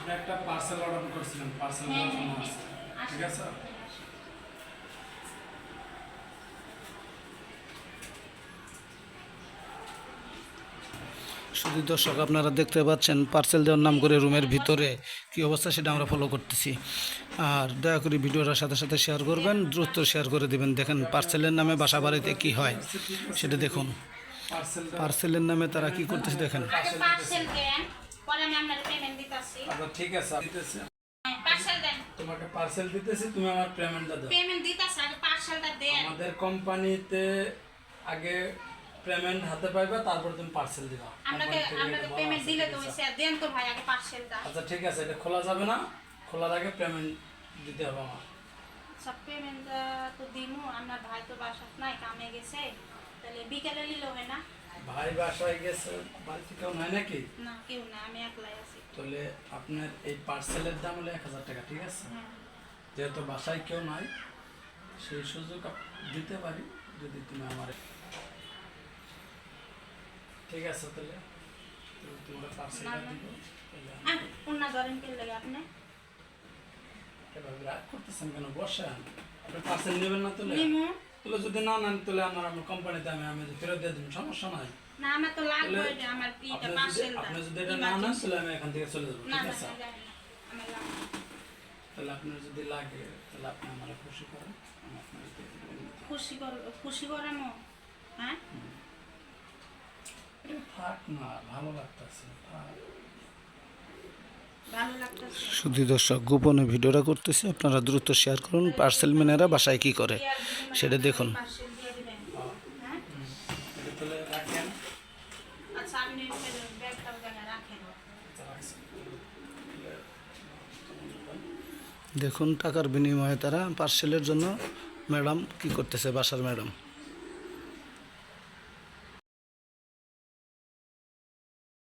আপনি একটা parcel order করেছিলেন, পার্সেল দেওয়ার জন্য আসছে, ঠিক আছে? শুধু দর্শক আপনারা দেখতে পাচ্ছেন পার্সেল দেওয়ার নাম করে রুমের ভিতরে কী অবস্থা সেটা আমরা ফলো করতেছি। আর দয়া করে ভিডিওটার সাথে সাথে শেয়ার করবেন, দ্রুত শেয়ার করে দিবেন। দেখেন পার্সেলের নামে বাসা বাড়িতে কী হয় সেটা দেখুন। পার্সেলের নামে তারা কি করতেছে দেখেন। আচ্ছা ঠিক আছে, দিতেছি। তোমাকে পার্সেল দিতেছি, তুমি আমার পেমেন্টটা দাও। আমাদের কোম্পানিতে আগে পেমেন্ট হাতে পাইবা, তারপর তুমি পার্সেল দিবা। আচ্ছা ঠিক আছে, এটা খোলা যাবে না, খোলার আগে পেমেন্ট দিতে হবে আমার। সব পেমেন্ট তো দিমু, আমার ভাই তো বাসাত নাই, কামে গেছে, তাহলে বিকেলে নিলে হয় না? ভাই বাসায় গেছে, বাড়িতে কেউ নাই নাকি? না, কেউ না, আমি একলাই আছি। তাহলে আপনার এই পার্সেলের দাম হলো 1000 টাকা, ঠিক আছে? যেহেতু বাসায় কেউ নাই, সেই সুযোগ দিতে পারি যদি তুমি আমার। ঠিক আছে, তাহলে তোমার পার্সেলটা দিব। অন্য ধরেন কে লাগে আপনি এভাবে রাগ করতেছেন কেন? বসেন, আপনি পার্সেল নেবেন না? তাহলে নিমু তাহলে যদি না নেন, তাহলে আমার কোম্পানিতে আমি ফেরত দিয়ে দিন, সমস্যা নাই। না, আমার তো লাগবে এটা, আমার এটা পার্সেলটা। আপনি যদি এটা না নেন, তাহলে আমি এখান থেকে চলে যাবো, না ঠিক না, আছে? আমার লাগবে। তাহলে আপনার যদি লাগে, তাহলে আপনি আমার খুশি করেন, আমি আপনাকে দিয়ে দিবো। খুশি করানো? হ্যাঁ, থাক না, ভালো লাগতেছে, থাক। ভালো লাগতেছে। শুধু দর্শক গোপনে ভিডিওটা করতেছি, আপনারা দ্রুত শেয়ার করুন। পার্সেল ম্যানেরা বাসায় কি করে সেটা দেখুন। পার্সেল দিয়ে দিবেন, হ্যাঁ? এটা তাহলে রাখেন। আচ্ছা, আপনি ব্যাগটা ওখানে রাখেন। আচ্ছা, রাখছি। দেখুন টাকার বিনিময়ে তারা পার্সেলের জন্য ম্যাডাম কি করতেছে, বাসার ম্যাডাম।